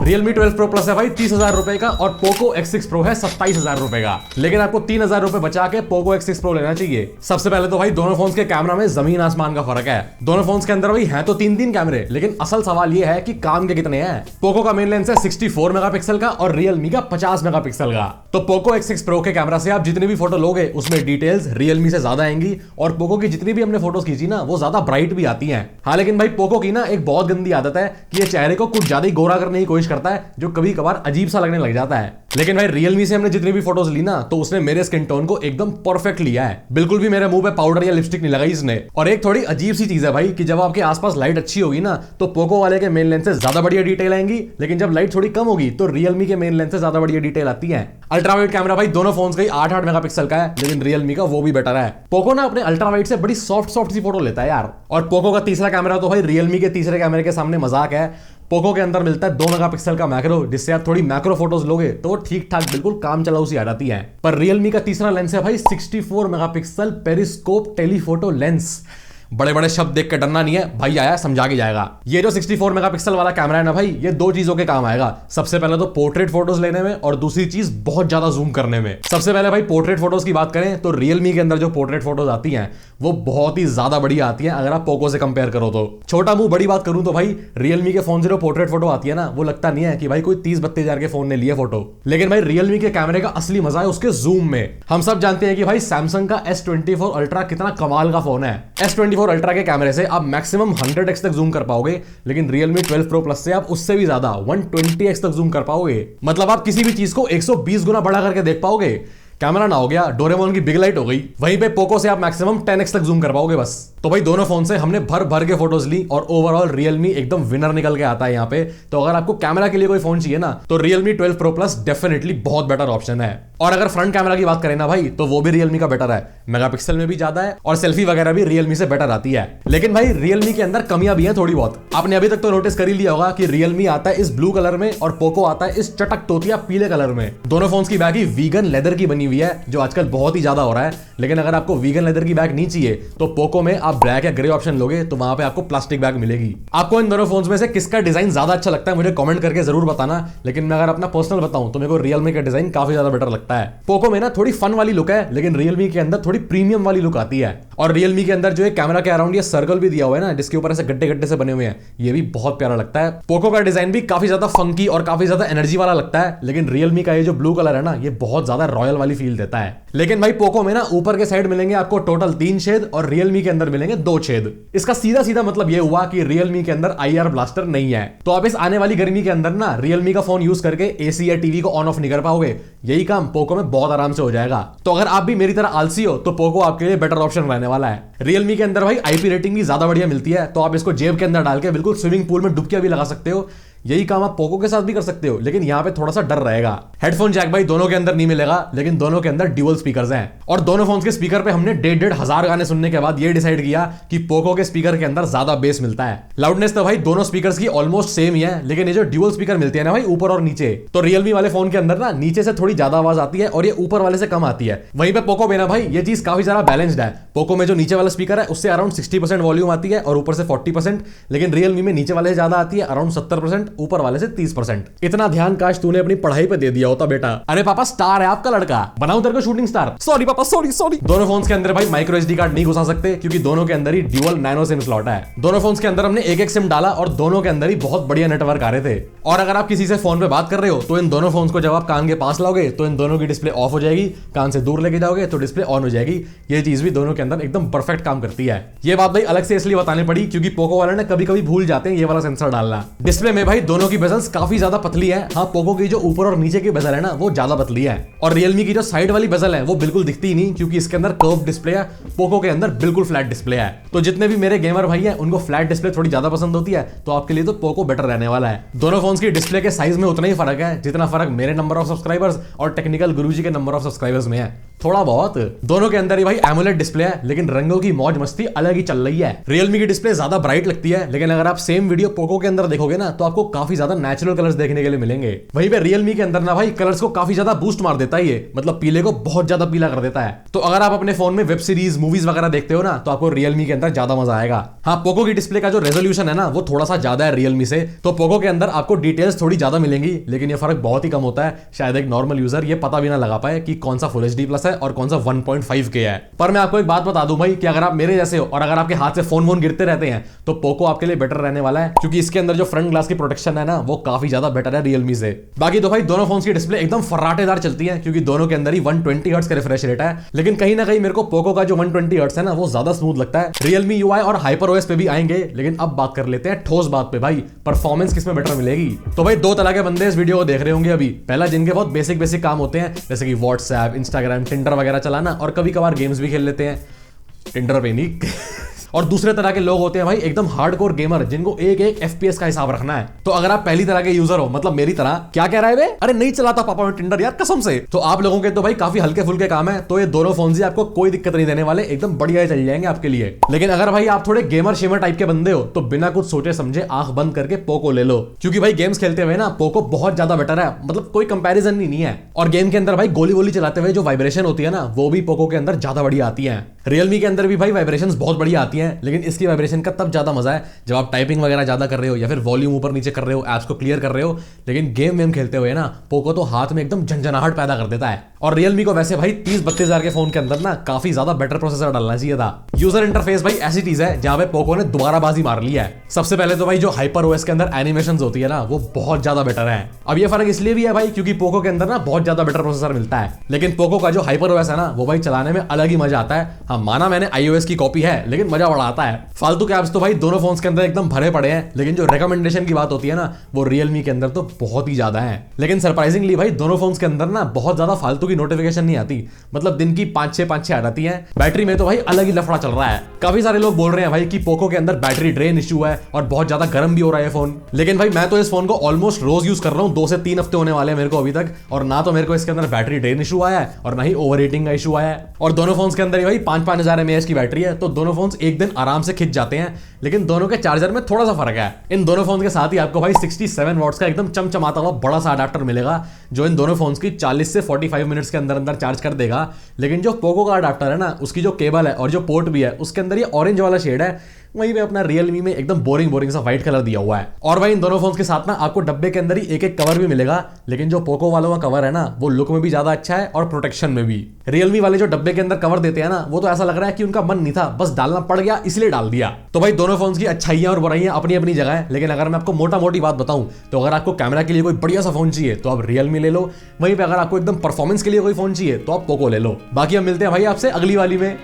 Realme 12 Pro Plus है भाई 30,000 रुपए का और Poco X6 Pro है 27,000 रुपए का। लेकिन आपको 3,000 रुपए बचा के Poco X6 Pro लेना चाहिए। सबसे पहले तो भाई दोनों फोन्स के कैमरा में जमीन आसमान का फर्क है। दोनों फोन्स के अंदर भाई हैं तो तीन कैमरे, लेकिन असल सवाल ये है कि काम के कितने हैं। Poco का मेन लेंस है 64 मेगापिक्सल का और Realme का 50 मेगापिक्सल का। तो Poco X6 Pro के कैमरा से आप जितनी भी फोटो लोगे उसमें डिटेल्स Realme से ज्यादा आएंगी और Poco की जितनी भी हमने फोटोज खींची ना वो ज्यादा ब्राइट भी आती हैं। हाँ, लेकिन भाई Poco की ना एक बहुत गंदी आदत है कि ये चेहरे को कुछ ज्यादा ही गोरा करने की कोशिश करता है, जो कभी कभार अजीब सा लगने लग जाता है। लेकिन भाई Realme से हमने जितनी भी फोटोज ली ना तो उसने मेरे स्किन टोन को एकदम परफेक्ट लिया है। बिल्कुल भी मेरे मुंह पे पाउडर या लिपस्टिक नहीं लगाई इसने। और एक थोड़ी अजीब सी चीज है भाई कि जब आपके आसपास लाइट अच्छी होगी ना तो Poco वाले के मेन लेंस से ज्यादा बढ़िया डिटेल आएंगी, लेकिन जब लाइट थोड़ी कम होगी तो Realme के मेन लेंस से ज्यादा बढ़िया डिटेल आती है। अल्ट्रावाइड कैमरा भाई दोनों फोन्स का ही 8 मेगापिक्सल का है, लेकिन Realme का वो भी बेटर है। Poco ना अपने अल्ट्रावाइड से बड़ी सॉफ्ट सी फोटो लेता है यार। और Poco का तीसरा कैमरा तो भाई Realme के तीसरे कैमरे के सामने मजाक है। Poco के अंदर मिलता है 2 मेगापिक्सल का मैक्रो, जिससे आप थोड़ी मैक्रो फोटोज लोगे तो वो ठीक ठाक बिल्कुल काम चलाऊ सी आ जाती है। पर Realme का तीसरा लेंस है भाई 64 मेगापिक्सल पेरिस्कोप टेलीफोटो लेंस। बड़े बड़े शब्द देख के डरना नहीं है, भाई आया समझा के जाएगा। ये जो 64 मेगापिक्सल वाला कैमरा है ना भाई, ये दो चीजों के काम आएगा। सबसे पहले तो पोर्ट्रेट फोटोज लेने में और दूसरी चीज बहुत ज्यादा जूम करने में। सबसे पहले भाई पोर्ट्रेट फोटोज की बात करें तो Realme के अंदर जो पोर्ट्रेट फोटोज आती हैं वो बहुत ही ज्यादा बढ़िया आती हैं अगर आप Poco से कंपेयर करो तो। छोटा मुंह बड़ी बात करूं तो भाई Realme के फोन से जो पोर्ट्रेट फोटो आती है ना वो लगता नहीं है कि भाई कोई 30-32 हजार के फोन ने लिए फोटो। लेकिन भाई Realme के कैमरे का असली मजा है उसके जूम में। हम सब जानते हैं कि भाई Samsung का S24 Ultra कितना कमाल का फोन है। S24 Ultra के कैमरे से आप मैक्सिमम 100x तक जूम कर पाओगे, लेकिन Realme 12 Pro Plus से आप उससे भी ज्यादा 120x तक जूम कर पाओगे। मतलब आप किसी भी चीज को 120 गुना बड़ा करके देख पाओगे। कैमरा ना हो गया डोरेमोन की बिग लाइट हो गई। वहीं पे Poco से आप मैक्सिमम 10x तक जूम कर पाओगे बस। तो भाई दोनों फोन से हमने भर के फोटोज ली और ओवरऑल Realme एकदम विनर निकल के आता है यहाँ पे। तो अगर आपको कैमरा के लिए कोई फोन चाहिए ना तो Realme 12 Pro Plus डेफिनेटली बहुत बेटर ऑप्शन है। और अगर फ्रंट कैमरा की बात करें ना भाई तो वो भी Realme का बेटर है, मेगापिक्सल में भी ज्यादा है और सेल्फी वगैरह भी Realme से बेटर आती है। लेकिन भाई Realme के अंदर कमियां भी हैं थोड़ी बहुत। आपने अभी तक तो नोटिस कर ही लिया होगा कि Realme आता है इस ब्लू कलर में और Poco आता है इस चटक तोतिया पीले कलर में। दोनों फोन्स की बैग ही वीगन लेदर की बनी हुई है, जो आजकल बहुत ही ज्यादा हो रहा है। लेकिन अगर आपको वीगन लेदर की बैग नहीं चाहिए तो Poco में आप ब्लैक या ग्रे ऑप्शन लोगे तो वहां पे आपको प्लास्टिक बैग मिलेगी। आपको इन दोनों फोन्स में से किसका डिजाइन ज्यादा अच्छा लगता है मुझे कमेंट करके जरूर बताना। लेकिन मैं अगर अपना पर्सनल बताऊं तो मेरे को Realme का डिजाइन काफी ज्यादा बेटर लगता है। Poco में ना थोड़ी फन वाली लुक है, लेकिन Realme के अंदर थोड़ी प्रीमियम वाली लुक आती है। और Realme के अंदर जो है कैमरा के अराउंड ये सर्कल भी दिया हुआ है ना, जिसके ऊपर ऐसे गड्ढे से बने हुए हैं, ये भी बहुत प्यारा लगता है। Poco का डिजाइन भी काफी ज्यादा फंकी और काफी ज्यादा एनर्जी वाला लगता है, लेकिन Realme का ये जो ब्लू कलर है ना ये बहुत ज्यादा रॉयल वाली फील देता है। लेकिन भाई Poco में ना ऊपर के साइड मिलेंगे आपको टोटल 3 छेद और Realme के अंदर मिलेंगे 2 छेद। इसका सीधा मतलब ये हुआ कि Realme के अंदर IR ब्लास्टर नहीं है। तो आप इस आने वाली गर्मी के अंदर ना Realme का फोन यूज करके एसी या टीवी को ऑन ऑफ नहीं कर पाओगे। यही काम Poco में बहुत आराम से हो जाएगा। तो अगर आप भी मेरी तरह आलसी हो तो Poco आपके लिए बेटर ऑप्शन रहने वाला है। Realme के अंदर भाई IP रेटिंग भी ज्यादा बढ़िया मिलती है, तो आप इसको जेब के अंदर डाल के बिल्कुल स्विमिंग पूल में डुबकियां भी लगा सकते हो। यही काम आप Poco के साथ भी कर सकते हो, लेकिन यहाँ पे थोड़ा सा डर रहेगा। हेडफोन जैक भाई दोनों के अंदर नहीं मिलेगा, लेकिन दोनों के अंदर ड्यूअल स्पीकर्स हैं। और दोनों फोन्स के स्पीकर पे हमने 1,500 गाने सुनने के बाद ये डिसाइड किया कि Poco के स्पीकर के अंदर ज्यादा बेस मिलता है। लाउडनेस तो भाई दोनों स्पीकर्स की ऑलमोस्ट सेम ही है, लेकिन ये जो ड्यूअल स्पीकर मिलते हैं ना भाई ऊपर और नीचे, तो Realme वाले फोन के अंदर ना नीचे से थोड़ी ज्यादा आवाज आती है और ये ऊपर वाले से कम आती है। वहीं पे Poco में ना भाई ये चीज काफी ज्यादा बैलेंस्ड है। Poco में जो नीचे वाला स्पीकर है उससे अराउंड 60% वॉल्यूम आती है और ऊपर से 40%, लेकिन Realme में नीचे वाले से ज्यादा आती है अराउंड 70%, ऊपर वाले से 30%। इतना ध्यान काश तूने अपनी पढ़ाई पे दे दिया होता बेटा। अरे पापा स्टार है आपका लड़का, बनाऊं तेरे को शूटिंग स्टार। सॉरी पापा सॉरी। दोनों फोन्स के अंदर भाई माइक्रो SD कार्ड नहीं घुसा सकते क्योंकि दोनों के अंदर ही ड्यूअल नैनो सिम स्लॉट है। दोनों फोन्स के अंदर हमने एक सिम डाला और दोनों के अंदर ही बहुत बढ़िया नेटवर्क आ रहे थे। और अगर आप किसी से फोन पे बात कर रहे हो तो इन दोनों फोन्स को जब आप कान के पास लाओगे तो इन दोनों की डिस्प्ले ऑफ हो जाएगी, कान से दूर लेके जाओगे तो डिस्प्ले ऑन हो जाएगी। ये चीज भी दोनों के अंदर एकदम परफेक्ट काम करती है। ये बात भाई अलग से इसलिए बतानी पड़ी क्योंकि Poco वाले ने कभी भूल जाते हैं ये वाला सेंसर डालना। डिस्प्ले में भाई दोनों की बेजल्स काफी ज्यादा पतली है। हाँ, Poco की जो ऊपर और नीचे की बेजल है ना वो ज्यादा पतली है और Realme की जो साइड वाली बेजल है वो बिल्कुल दिखती ही नहीं क्योंकि इसके अंदर कर्व डिस्प्ले है। Poco के अंदर बिल्कुल फ्लैट डिस्प्ले है। तो जितने भी मेरे गेमर भाई हैं उनको फ्लैट डिस्प्ले थोड़ी ज्यादा पसंद होती है, तो आपके लिए तो Poco बेटर रहने वाला है। दोनों फोन्स की डिस्प्ले के साइज में उतना ही फर्क है जितना फर्क मेरे नंबर ऑफ सब्सक्राइबर्स और टेक्निकल गुरुजी के नंबर ऑफ सब्सक्राइबर्स में है, थोड़ा बहुत। दोनों के अंदर ही भाई एमोलेड डिस्प्ले है, लेकिन रंगों की मौज मस्ती अलग ही चल रही है। Realme की डिस्प्ले ज्यादा ब्राइट लगती है, लेकिन अगर आप सेम वीडियो Poco के अंदर देखोगे ना तो आपको काफी ज्यादा नेचुरल कलर्स देखने के लिए मिलेंगे। वहीं पे Realme के अंदर ना भाई कलर्स को काफी ज्यादा बूस्ट मार देता है ये, मतलब पीले को बहुत ज्यादा पीला कर देता है। तो अगर आप अपने फोन में वेब सीरीज मूवीज वगैरह देखते हो ना तो आपको Realme के अंदर बेटर ज्यादा मजा आएगा। हाँ, पोको की डिस्प्ले का जो रेजोल्यूशन है ना वो थोड़ा सा ज्यादा है रियलमी से, तो पोको के अंदर आपको डिटेल्स थोड़ी ज्यादा मिलेंगी, लेकिन ये फर्क बहुत ही कम होता है। शायद एक नॉर्मल यूजर ये पता भी ना लगा पाए कि कौन सा फुल एचडी प्लस है और कौन सा 1.5K है। पर मैं आपको एक बात बता दूं भाई कि अगर आप मेरे जैसे हो और अगर आपके हाथ से फोन गिरते रहते हैं तो पोको आपके लिए बेटर रहने वाला है, क्योंकि इसके अंदर जो फ्रंट ग्लास की प्रोटेक्शन है ना वो काफी ज्यादा बेटर है रियलमी से। बाकी तो भाई दोनों फोन्स की डिस्प्ले एकदम फर्राटेदार चलती है, क्योंकि दोनों के अंदर ही 120 हर्ट्ज का रिफ्रेश रेट है। लेकिन कहीं ना कहीं मेरे को पोको का जो 120 हर्ट्ज है ना वो ज्यादा स्मूथ लगता है। रियलमी यूआई और हाइपर ओएस पे भी आएंगे, लेकिन अब बात कर लेते हैं ठोस बात पे भाई, परफॉर्मेंस किसमें बेटर मिलेगी। तो भाई दो तरह के बंदे इस वीडियो को देख रहे होंगे अभी। पहला जिनके बहुत बेसिक काम होते हैं, जैसे कि व्हाट्सएप, इंस्टाग्राम, टिंडर वगैरह चलाना, और कभी कभार गेम्स भी खेल लेते हैं, टिंडर पे नहीं। और दूसरे तरह के लोग होते हैं भाई एकदम हार्डकोर गेमर, जिनको एक FPS का हिसाब रखना है। तो अगर आप पहली तरह के यूजर हो, मतलब मेरी तरह, क्या कह रहा है बे? अरे नहीं चलाता पापा मैं टिंडर यार कसम से, तो आप लोगों के तो भाई काफी हल्के फुल्के काम है, तो ये दोनों फोन ही आपको कोई दिक्कत नहीं देने वाले, एकदम बढ़िया चल जाएंगे आपके लिए। लेकिन अगर भाई आप थोड़े गेमर शेमर टाइप के बंदे हो तो बिना कुछ सोचे समझे आंख बंद करके पोको ले लो, क्योंकि भाई गेम्स खेलते हुए ना पोको बहुत ज्यादा बेटर है, मतलब कोई कंपैरिजन नहीं है। और गेम के अंदर भाई गोली चलाते हुए जो वाइब्रेशन होती है ना वो भी पोको के अंदर ज्यादा बढ़िया आती है। रियलमी के अंदर भी भाई वाइब्रेशंस बहुत बढ़िया आती हैं, लेकिन इसकी वाइब्रेशन का तब ज्यादा मजा है जब आप टाइपिंग वगैरह ज्यादा कर रहे हो या फिर वॉल्यूम ऊपर नीचे कर रहे हो, एप्स को क्लियर कर रहे हो। लेकिन गेम खेलते हुए ना पोको तो हाथ में एकदम झंझनाहट पैदा कर देता है। और रियलमी को वैसे भाई 30-32 हजार के फोन के अंदर ना काफी ज्यादा बेटर प्रोसेसर डालना चाहिए था। यूजर इंटरफेस भाई ऐसी चीज है जहां पे पोको ने दोबारा बाजी मार ली है। सबसे पहले तो भाई जो हाइपर ओएस के अंदर एनिमेशंस होती है ना वो बहुत ज्यादा बेटर है। अब ये फर्क इसलिए भी है भाई क्योंकि पोको के अंदर ना बहुत ज्यादा बेटर प्रोसेसर मिलता है, लेकिन पोको का जो हाइपर ओएस है ना वो भाई चलाने में अलग ही मजा आता है। हाँ माना मैंने iOS की कॉपी है, लेकिन मजा बड़ा आता है। फालतू के ऐप्स तो भाई दोनों फोन्स के अंदर एकदम भरे पड़े हैं, लेकिन जो रिकमेंडेशन की बात होती है ना वो रियलमी के अंदर तो बहुत ही ज्यादा है। लेकिन सरप्राइजिंगली भाई दोनों फोन्स के अंदर ना बहुत ज्यादा फालतू की नोटिफिकेशन नहीं आती, मतलब दिन की 5-6 आ जाती है। बैटरी में तो भाई अलग ही लफड़ा चल रहा है। काफी सारे लोग बोल रहे हैं भाई कि पोको के अंदर बैटरी ड्रेन इशू है और बहुत ज्यादा गर्म भी हो रहा है फोन। लेकिन भाई मैं तो इस फोन को ऑलमोस्ट रोज यूज कर रहा हूँ, 2 से 3 हफ्ते होने वाले हैं मेरे को अभी तक, और ना तो मेरे को इसके अंदर बैटरी ड्रेन इशू आया है और ना ही ओवर हीटिंग का इशू आया है। और दोनों फोन्स के अंदर ही भाई 5-5 हजार mAh की बैटरी है, तो दोनों फोन्स एक दिन आराम से खिंच जाते हैं। लेकिन दोनों के चार्जर में थोड़ा सा फर्क है। इन दोनों फोन के साथ ही आपको भाई 67 वॉट्स का एकदम चमचमाता हुआ बड़ा सा अडाप्टर मिलेगा, जो इन दोनों फोन्स की 40 से 45 मिनट्स के अंदर चार्ज कर देगा। लेकिन जो पोको का अडाप्टर है ना उसकी जो केबल है और जो पोर्ट भी है उसके अंदर ये ऑरेंज वाला शेड है, वहीं पे अपना रियलमी में एकदम बोरिंग सा व्हाइट कलर दिया हुआ है। और भाई इन दोनों फोन्स के साथ ना आपको डब्बे के अंदर ही एक कवर भी मिलेगा, लेकिन जो पोको वालों का कवर है ना वो लुक में भी ज्यादा अच्छा है और प्रोटेक्शन में भी। रियलमी वाले जो डब्बे के अंदर कवर देते हैं ना वो तो ऐसा लग रहा है कि उनका मन नहीं था, बस डालना पड़ गया इसलिए डाल दिया। तो भाई दोनों फोन्स की अच्छाइयां और बुराइयां अपनी अपनी जगह है, लेकिन अगर मैं आपको मोटा मोटी बात बताऊं तो अगर आपको कैमरा के लिए कोई बढ़िया सा फोन चाहिए तो आप रियलमी ले लो, वहीं पे अगर आपको एकदम परफॉर्मेंस के लिए कोई फोन चाहिए तो आप पोको ले लो। बाकी हम मिलते हैं भाई आपसे अगली वाली में।